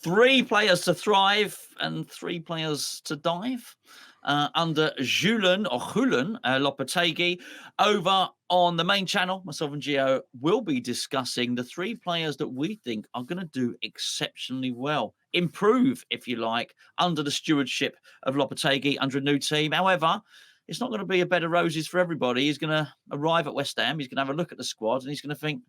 3 players to thrive and 3 players to dive. Under Julen Lopetegui. Over on the main channel, myself and Gio will be discussing the 3 players that we think are going to do exceptionally well, improve, if you like, under the stewardship of Lopetegui, under a new team. However, it's not going to be a bed of roses for everybody. He's going to arrive at West Ham, he's going to have a look at the squad, and he's going to think,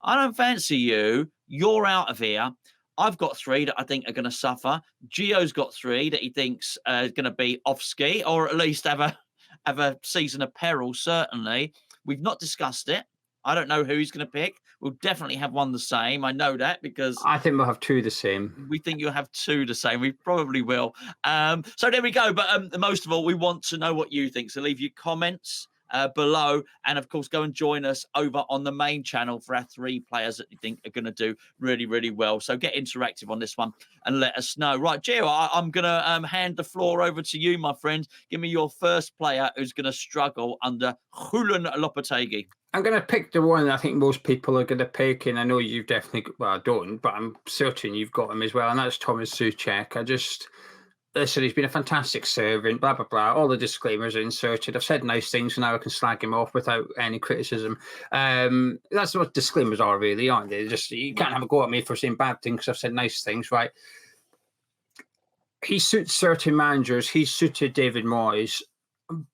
I don't fancy you, you're out of here. I've got 3 that I think are going to suffer. Gio's got 3 that he thinks are going to be off ski, or at least have a season of peril, certainly. We've not discussed it. I don't know who he's going to pick. We'll definitely have one the same. I know that because I think we'll have 2 the same. We think you'll have 2 the same. We probably will. So there we go. But most of all, we want to know what you think. So leave your comments below, and of course go and join us over on the main channel for our 3 players that you think are going to do really, really well. So get interactive on this one and let us know. Right, Gio, I'm going to hand the floor over to you, my friend. Give me your first player who's going to struggle under Julen Lopetegui. I'm going to pick the one I think most people are going to pick, and I know you've definitely, well, I don't, but I'm certain you've got him as well, and that's Tomas Soucek. Listen, he's been a fantastic servant, blah, blah, blah. All the disclaimers are inserted. I've said nice things, so now I can slag him off without any criticism. That's what disclaimers are, really, aren't they? Just, you can't have a go at me for saying bad things because I've said nice things, right? He suits certain managers. He suited David Moyes.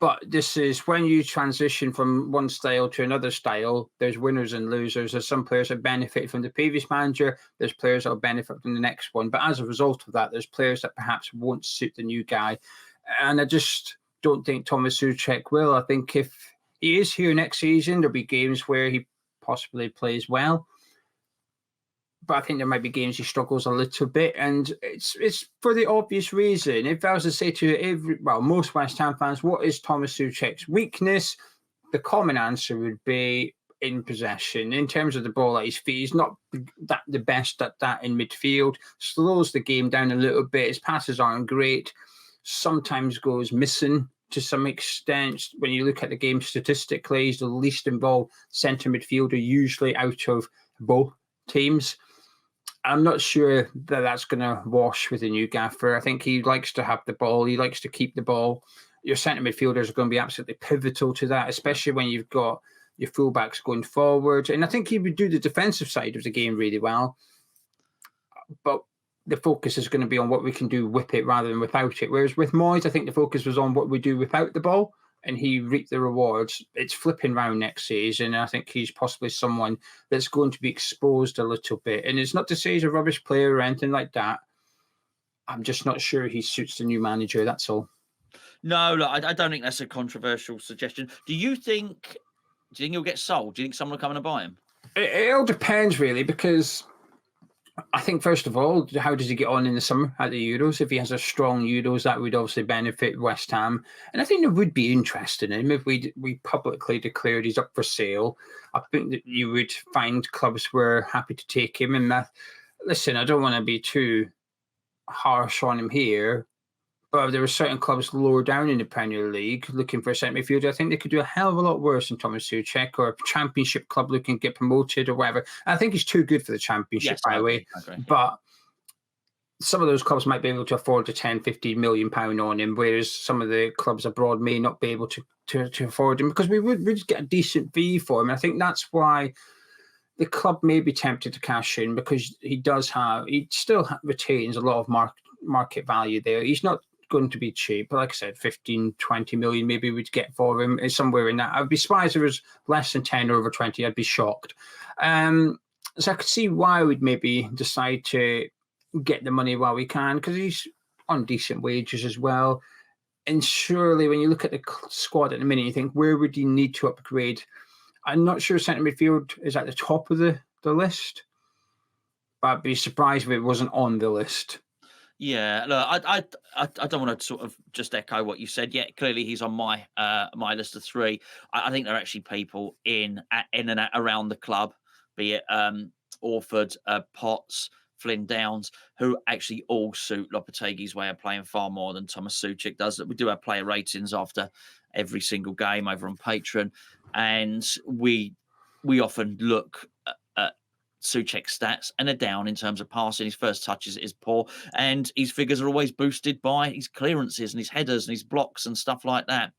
But this is when you transition from one style to another style, there's winners and losers. There's some players that benefit from the previous manager. There's players that will benefit from the next one. But as a result of that, there's players that perhaps won't suit the new guy. And I just don't think Tomas Soucek will. I think if he is here next season, there'll be games where he possibly plays well. But I think there might be games he struggles a little bit, and it's for the obvious reason. If I was to say to most West Ham fans, what is Tomas Soucek's weakness? The common answer would be in possession. In terms of the ball at his feet, he's not the best at that in midfield. Slows the game down a little bit. His passes aren't great. Sometimes goes missing to some extent. When you look at the game statistically, he's the least involved centre midfielder, usually out of both teams. I'm not sure that that's going to wash with the new gaffer. I think he likes to have the ball. He likes to keep the ball. Your centre midfielders are going to be absolutely pivotal to that, especially when you've got your fullbacks going forward. And I think he would do the defensive side of the game really well. But the focus is going to be on what we can do with it rather than without it. Whereas with Moyes, I think the focus was on what we do without the ball, and he reaped the rewards. It's flipping round next season. I think he's possibly someone that's going to be exposed a little bit. And it's not to say he's a rubbish player or anything like that. I'm just not sure he suits the new manager, that's all. No, look, I don't think that's a controversial suggestion. Do you think he'll get sold? Do you think someone will come and buy him? It all depends, really, because I think, first of all, how does he get on in the summer at the Euros? If he has a strong Euros, that would obviously benefit West Ham. And I think there would be interest in him if we publicly declared he's up for sale. I think that you would find clubs were happy to take him. And listen, I don't want to be too harsh on him here, but there were certain clubs lower down in the Premier League looking for a centre midfielder. I think they could do a hell of a lot worse than Tomas Soucek, or a Championship club looking to get promoted or whatever. I think he's too good for the Championship, by the way. But some of those clubs might be able to afford the 10, 15 million pound on him, whereas some of the clubs abroad may not be able to afford him, because we would get a decent fee for him. I think that's why the club may be tempted to cash in, because he still retains a lot of market value there. He's not going to be cheap, but like I said, 15, 20 million maybe we'd get for him, somewhere in that. I'd be surprised if it was less than 10 or over 20. I'd be shocked. So I could see why we'd maybe decide to get the money while we can, because he's on decent wages as well. And surely when you look at the squad at the minute, you think, where would you need to upgrade? I'm not sure centre midfield is at the top of the list, but I'd be surprised if it wasn't on the list. Yeah, look, I don't want to sort of just echo what you said. Yeah, clearly he's on my list of 3. I think there are actually people in and around the club, be it Orford, Potts, Flynn Downs, who actually all suit Lopetegui's way of playing far more than Tomas Soucek does. We do have player ratings after every single game over on Patreon, and we often look at Soucek's stats, and they're down in terms of passing. His first touches is poor, and his figures are always boosted by his clearances and his headers and his blocks and stuff like that.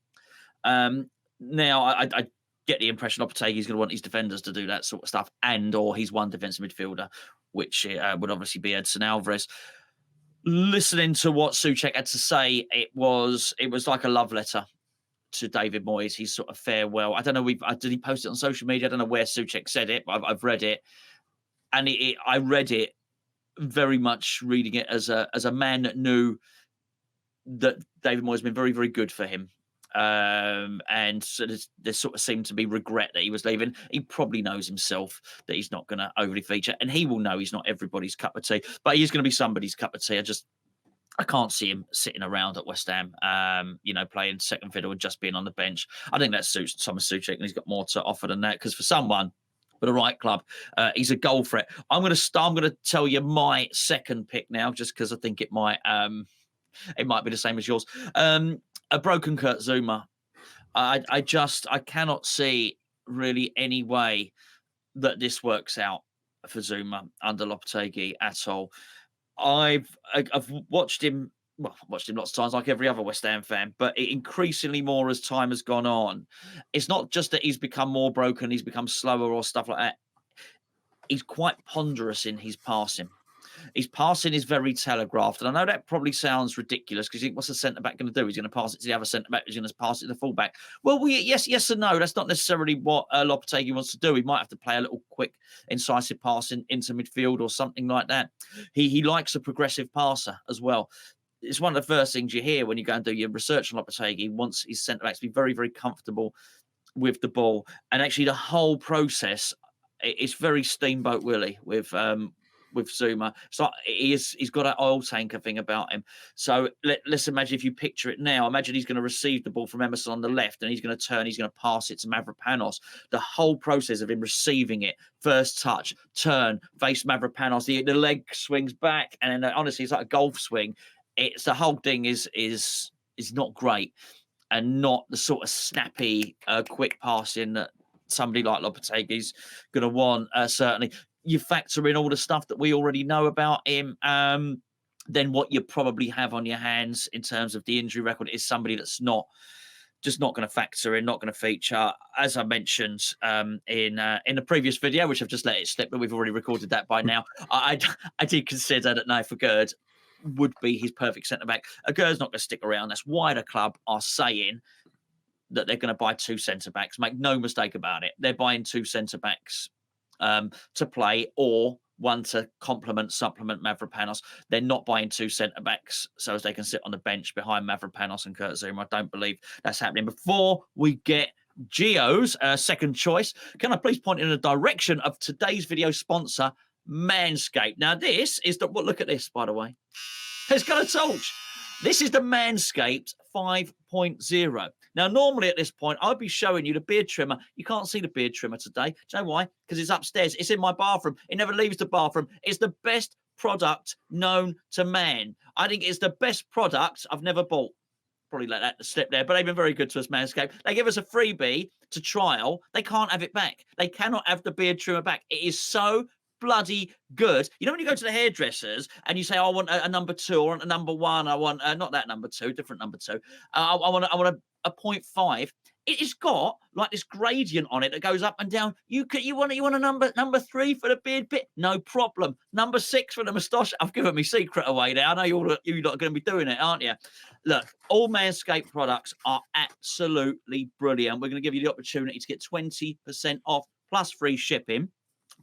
Now, I get the impression Lopetegui's going to want his defenders to do that sort of stuff, or he's one defensive midfielder, which would obviously be Edson Alvarez. Listening to what Soucek had to say, it was like a love letter to David Moyes. His sort of farewell. I don't know. Did he post it on social media? I don't know where Soucek said it, but I've read it, and I read it very much reading it as a man that knew that David Moyes has been very, very good for him. And so there sort of seemed to be regret that he was leaving. He probably knows himself that he's not going to overly feature, and he will know he's not everybody's cup of tea, but he's going to be somebody's cup of tea. I can't see him sitting around at West Ham, playing second fiddle and just being on the bench. I think that suits Tomas Soucek, and he's got more to offer than that, because for someone with the right club, he's a goal threat. I'm going to tell you my second pick now, just because I think it might be the same as yours. A broken Kurt Zouma. I cannot see really any way that this works out for Zouma under Lopetegui at all. I've watched him lots of times, like every other West Ham fan, but increasingly more as time has gone on. It's not just that he's become more broken, he's become slower or stuff like that. He's quite ponderous in his passing. His passing is very telegraphed. And I know that probably sounds ridiculous, because what's the centre-back going to do? He's going to pass it to the other centre-back. He's going to pass it to the full-back. Well, yes and no. That's not necessarily what Lopetegui wants to do. He might have to play a little quick, incisive pass into midfield or something like that. He likes a progressive passer as well. It's one of the first things you hear when you go and do your research on Lopetegui. He wants his centre-backs to be very, very comfortable with the ball. And actually the whole process, it's very Steamboat Willie with Zouma. So he's got an oil tanker thing about him. So let's imagine, if you picture it now, imagine he's going to receive the ball from Emerson on the left, and he's going to turn, he's going to pass it to Mavropanos. The whole process of him receiving it, first touch, turn, face Mavropanos, the leg swings back, and then, honestly, it's like a golf swing. It's the whole thing is not great, and not the sort of snappy, quick passing that somebody like Lopetegui's going to want. Certainly, you factor in all the stuff that we already know about him, then what you probably have on your hands in terms of the injury record is somebody that's not going to factor in, not going to feature. As I mentioned in the previous video, which I've just let it slip, but we've already recorded that by now. I did consider that Naif Agurd would be his perfect centre-back. Agurd's not going to stick around. That's why the club are saying that they're going to buy two centre-backs. Make no mistake about it. They're buying two centre-backs to play, or one to supplement Mavropanos. They're not buying two centre-backs so as they can sit on the bench behind Mavropanos and Kurt Zouma. I don't believe that's happening. Before we get Gio's second choice, can I please point in the direction of today's video sponsor, Manscaped? Now, this is look at this, by the way. It's got a torch. This is the Manscaped 5.0. Now, normally at this point, I'd be showing you the beard trimmer. You can't see the beard trimmer today. Do you know why? Because it's upstairs. It's in my bathroom. It never leaves the bathroom. It's the best product known to man. I think it's the best product I've never bought. Probably let that slip there, but they've been very good to us, Manscaped. They give us a freebie to trial. They can't have it back. They cannot have the beard trimmer back. It is so bloody good. You know, when you go to the hairdressers and you say, oh, I want a number 2 or a number 1, I want not that number 2, different number 2. I want a 0.5. It's got like this gradient on it that goes up and down. You want a number 3 for the beard bit? No problem. Number 6 for the moustache. I've given my secret away there. I know you're not going to be doing it, aren't you? Look, all Manscaped products are absolutely brilliant. We're going to give you the opportunity to get 20% off plus free shipping.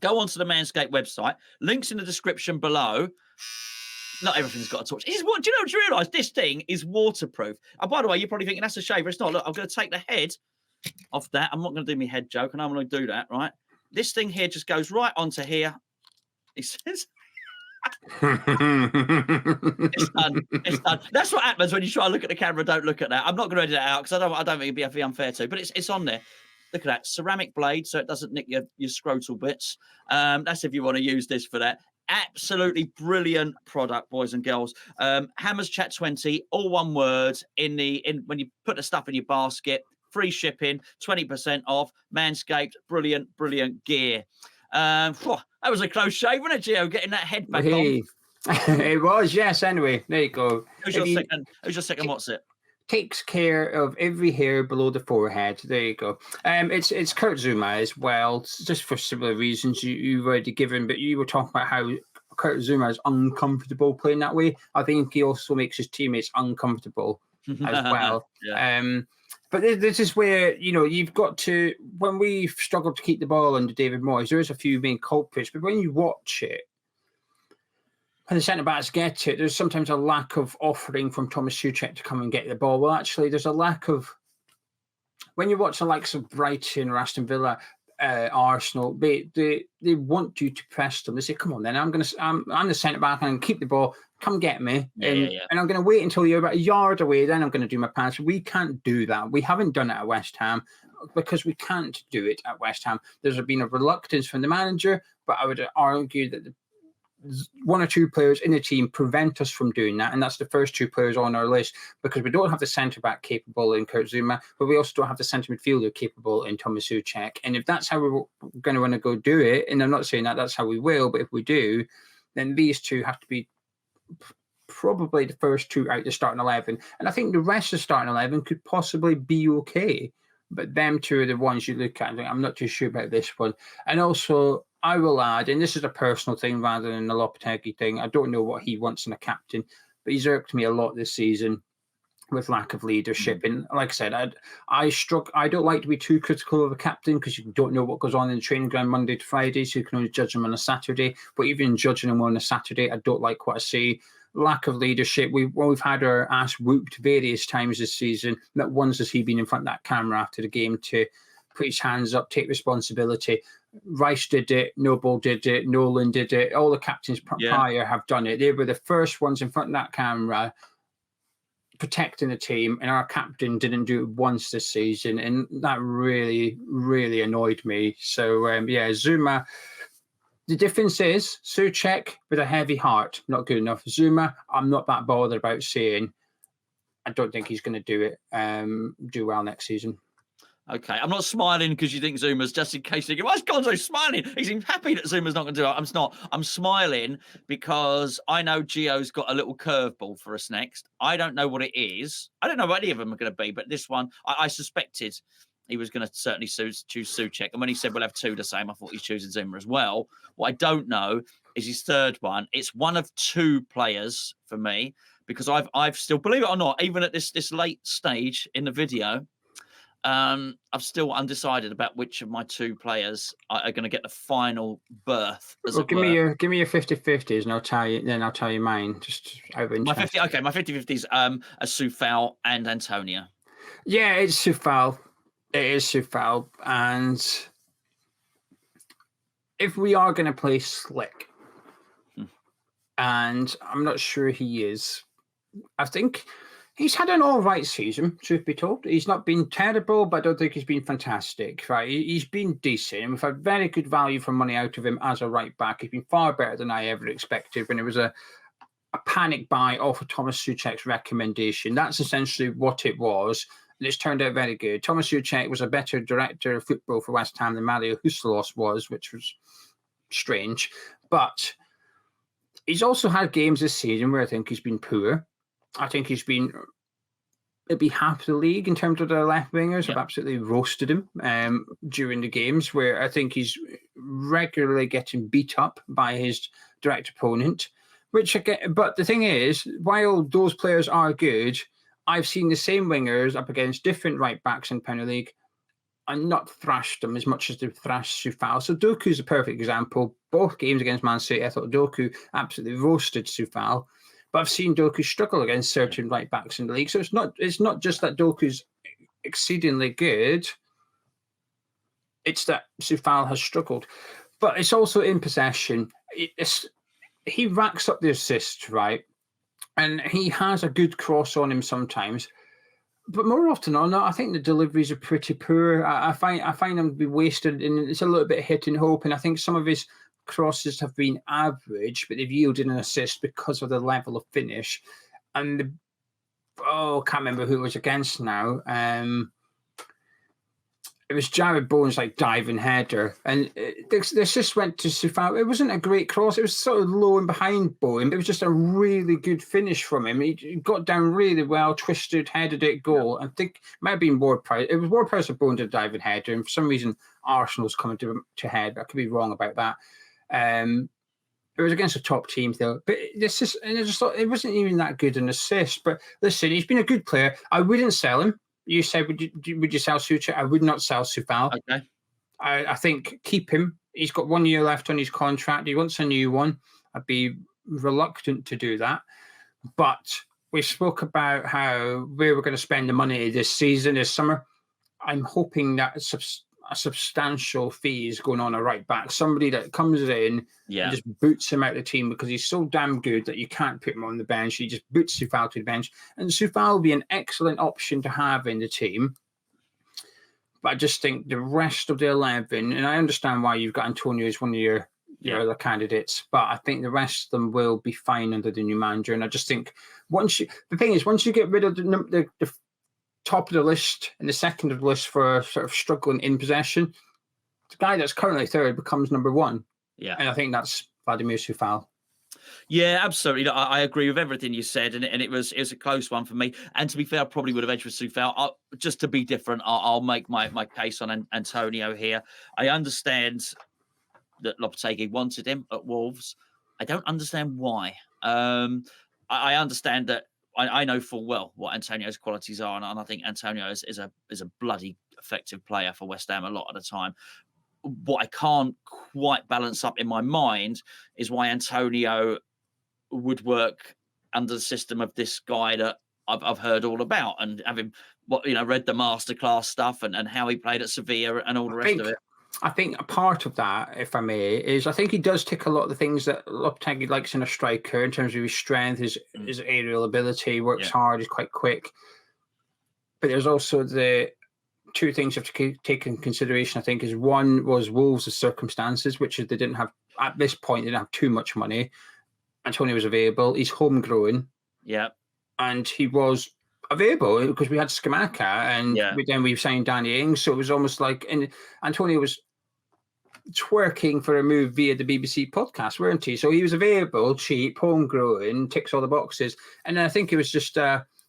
Go onto the Manscaped website. Links in the description below. Not everything's got a torch. Do you realise this thing is waterproof? And by the way, you're probably thinking that's a shaver. It's not. Look, I'm going to take the head off that. I'm not going to do my head joke, and I'm going to do that, right? This thing here just goes right onto here. It says... It's done. It's done. That's what happens when you try to look at the camera. Don't look at that. I'm not going to edit that out because I don't think it'd be unfair to. But it's on there. Look at that ceramic blade, so it doesn't nick your scrotal bits. That's if you want to use this for that. Absolutely brilliant product, boys and girls. Hammers Chat 20, all one word. When you put the stuff in your basket, free shipping, 20% off. Manscaped, brilliant gear. That was a close shave, wasn't it, Gio? Getting that head back on. Hey, it was, yes. Anyway, there you go. Who's your second? Who's your second? What's it? Takes care of every hair below the forehead. There you go. It's Kurt Zouma as well, just for similar reasons you've already given. But you were talking about how Kurt Zouma is uncomfortable playing that way. I think he also makes his teammates uncomfortable as well. Yeah. But this is where, you've got to, when we've struggled to keep the ball under David Moyes, there is a few main culprits. But when you watch it, when the centre-backs get it, there's sometimes a lack of offering from Tomas Soucek to come and get the ball. Well, actually, there's a lack of... When you watch the likes of Brighton or Aston Villa, Arsenal, they want you to press them. They say, come on then, I'm the centre-back, I'm going to keep the ball, come get me. And I'm going to wait until you're about a yard away, then I'm going to do my pass. We can't do that. We haven't done it at West Ham because we can't do it at West Ham. There's been a reluctance from the manager, but I would argue that one or two players in the team prevent us from doing that, and that's the first two players on our list, because we don't have the centre-back capable in Kurt Zouma, but we also don't have the centre midfielder capable in Tomas Soucek. And if that's how we're going to want to go do it, and I'm not saying that that's how we will, but if we do, then these two have to be probably the first two out the starting 11. And I think the rest of the starting 11 could possibly be okay, but them two are the ones you look at and think, I'm not too sure about this one. And also, I will add, and this is a personal thing rather than a Lopetegui thing, I don't know what he wants in a captain, but he's irked me a lot this season with lack of leadership. And like I said, I don't like to be too critical of a captain because you don't know what goes on in the training ground Monday to Friday, so you can only judge them on a Saturday. But even judging them on a Saturday, I don't like what I see. Lack of leadership. We've had our ass whooped various times this season. Not once has he been in front of that camera after the game to put his hands up, take responsibility. Rice did it, Noble did it, Nolan did it. All the captains prior have done it. They were the first ones in front of that camera protecting the team, and our captain didn't do it once this season, and that really, really annoyed me. So, Zouma. The difference is Soucek with a heavy heart, not good enough. Zouma, I'm not that bothered about saying. I don't think he's going to do well next season. Okay, I'm not smiling because you think Zuma's, just in case you go, why is Gonzo smiling? He seems happy that Zuma's not going to do it. I'm not. I'm smiling because I know Gio's got a little curveball for us next. I don't know what it is. I don't know what any of them are going to be, but this one, I suspected he was going to certainly choose Soucek. And when he said we'll have two the same, I thought he's choosing Zouma as well. What I don't know is his third one. It's one of two players for me, because I've still, believe it or not, even at this late stage in the video, I'm still undecided about which of my two players are going to get the final berth. Give me your 50-50s, and I'll tell you mine. Just over interest. My 50-50s are Coufal and Antonio. Yeah, it's Coufal. It is Coufal, and if we are going to play slick, and I'm not sure he is, I think. He's had an all right season, truth be told. He's not been terrible, but I don't think he's been fantastic. Right? He's been decent, and we've had very good value for money out of him as a right back. He's been far better than I ever expected when it was a panic buy off of Tomas Soucek's recommendation. That's essentially what it was, and it's turned out very good. Tomas Soucek was a better director of football for West Ham than Mario Huselos was, which was strange. But he's also had games this season where I think he's been poor. I think he's been maybe half the league in terms of the left wingers. I've absolutely roasted him during the games, where I think he's regularly getting beat up by his direct opponent. But the thing is, while those players are good, I've seen the same wingers up against different right backs in Premier League and not thrashed them as much as they've thrashed Coufal. So Doku's a perfect example. Both games against Man City, I thought Doku absolutely roasted Coufal. But I've seen Doku struggle against certain right backs in the league. So it's not just that Doku's exceedingly good. It's that Coufal has struggled. But it's also in possession. He racks up the assists, right? And he has a good cross on him sometimes. But more often than not, I think the deliveries are pretty poor. I find them to be wasted, and it's a little bit hit and hope. And I think some of his crosses have been average, but they've yielded an assist because of the level of finish. And I can't remember who it was against now. it was Jared Bowen's like diving header, and this just went to Soufal. It wasn't a great cross. It was sort of low and behind Bowen, but it was just a really good finish from him. He got down really well, twisted, headed it, goal. I think it might have been Ward-Prowse. It was Ward-Prowse of Bowen did a diving header, and for some reason Arsenal's coming to head. But I could be wrong about that. It was against a top team though, but this is, and I just thought it wasn't even that good an assist. But listen, he's been a good player. I wouldn't sell him. You said, would you sell Soucek? I would not sell Soufal. Okay. I think keep him. He's got 1 year left on his contract. He wants a new one. I'd be reluctant to do that. But we spoke about where we're going to spend the money this season, this summer. I'm hoping that a substantial fee is going on a right back. Somebody that comes in and just boots him out of the team because he's so damn good that you can't put him on the bench. He just boots Soufal to the bench. And Soufal will be an excellent option to have in the team. But I just think the rest of the 11, and I understand why you've got Antonio as one of your other candidates, but I think the rest of them will be fine under the new manager. And I just think once you get rid of the top of the list and the second of the list for sort of struggling in possession, the guy that's currently third becomes number one. Yeah. And I think that's Vladimir Coufal. Yeah, absolutely. I agree with everything you said, and it was a close one for me. And to be fair, I probably would have edged with Coufal. Just to be different, I'll make my case on Antonio here. I understand that Lopetegui wanted him at Wolves. I don't understand why. I understand that. I know full well what Antonio's qualities are, and I think Antonio is a bloody effective player for West Ham a lot of the time. What I can't quite balance up in my mind is why Antonio would work under the system of this guy that I've heard all about, and having read the masterclass stuff and how he played at Sevilla and all the rest of it. I think a part of that, if I may, is I think he does tick a lot of the things that Lopetegui likes in a striker in terms of his strength, his aerial ability, works hard, is quite quick. But there's also the two things you have to take in consideration, I think, is one was Wolves' circumstances, which is they didn't have, at this point, they didn't have too much money. Antonio was available. He's homegrown. Yeah. And he was available because we had Scamacca and then we signed Danny Ings. So it was almost like, and Antonio was twerking for a move via the BBC podcast, weren't he? So he was available, cheap, homegrown, ticks all the boxes. And I think it was just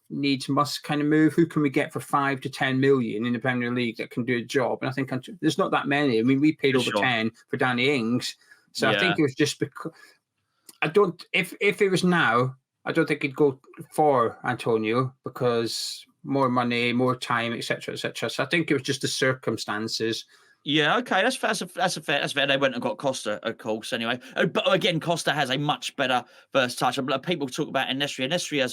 needs must kind of move. Who can we get for 5 to 10 million in the Premier League that can do a job? And I think there's not that many. I mean, we paid over 10 for Danny Ings. So I think it was just because if it was now, I don't think he'd go for Antonio because more money, more time, etc., etc. So I think it was just the circumstances. Yeah, okay, that's fair. They went and got Costa, of course. Anyway, but again, Costa has a much better first touch. People talk about Enesri. Enesri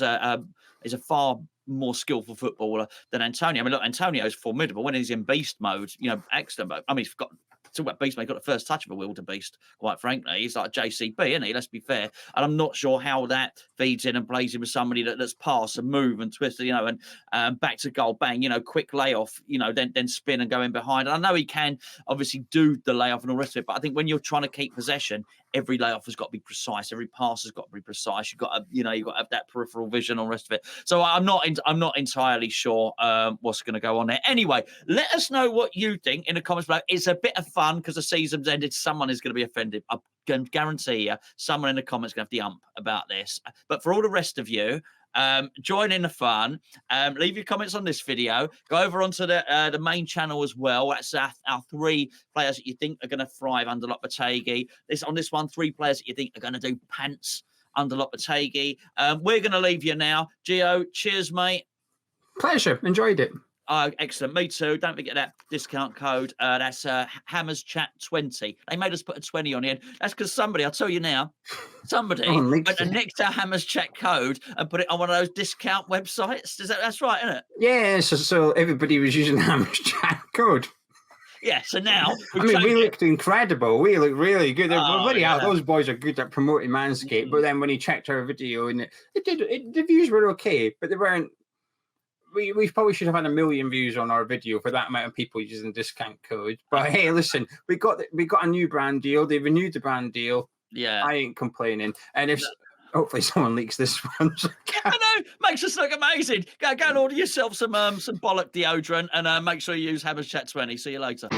is a far more skillful footballer than Antonio. I mean, look, Antonio is formidable when he's in beast mode. Excellent. But I mean, he's got. Talk about beast, mate. Got the first touch of a wildebeest. Quite frankly, he's like JCB, isn't he? Let's be fair. And I'm not sure how that feeds in and plays in with somebody that's pass and move and twist, and back to goal, bang, quick layoff, then spin and go in behind. And I know he can obviously do the layoff and all the rest of it, but I think when you're trying to keep possession, every layoff has got to be precise. Every pass has got to be precise. You've got to have that peripheral vision and all the rest of it. So I'm not entirely sure what's going to go on there. Anyway, let us know what you think in the comments below. It's a bit of fun because the season's ended. Someone is going to be offended. I can guarantee you someone in the comments is going to have the ump about this. But for all the rest of you, join in the fun. Leave your comments on this video. Go over onto the main channel as well. That's our 3 players that you think are going to thrive under Lopetegui. On this one, 3 players that you think are going to do pants under Lopetegui. We're going to leave you now. Gio, cheers, mate. Pleasure. Enjoyed it. Excellent. Me too. Don't forget that discount code. That's Hammers Chat 20. They made us put a 20 on the end. That's because somebody, I'll tell you now, went next to Hammers Chat code and put it on one of those discount websites. That's right, isn't it? Yeah, so everybody was using Hammers Chat code. Yeah, so now... we looked incredible. We looked really good. Those boys are good at promoting Manscaped, but then when he checked our video, and the views were okay, but they weren't... We probably should have had 1 million views on our video for that amount of people using discount code. But hey, listen, we got a new brand deal. They renewed the brand deal. Yeah, I ain't complaining. And if Hopefully someone leaks this one. I know, makes us look amazing. Go and order yourself some bollock deodorant and make sure you use Hammer's Chat 20. See you later.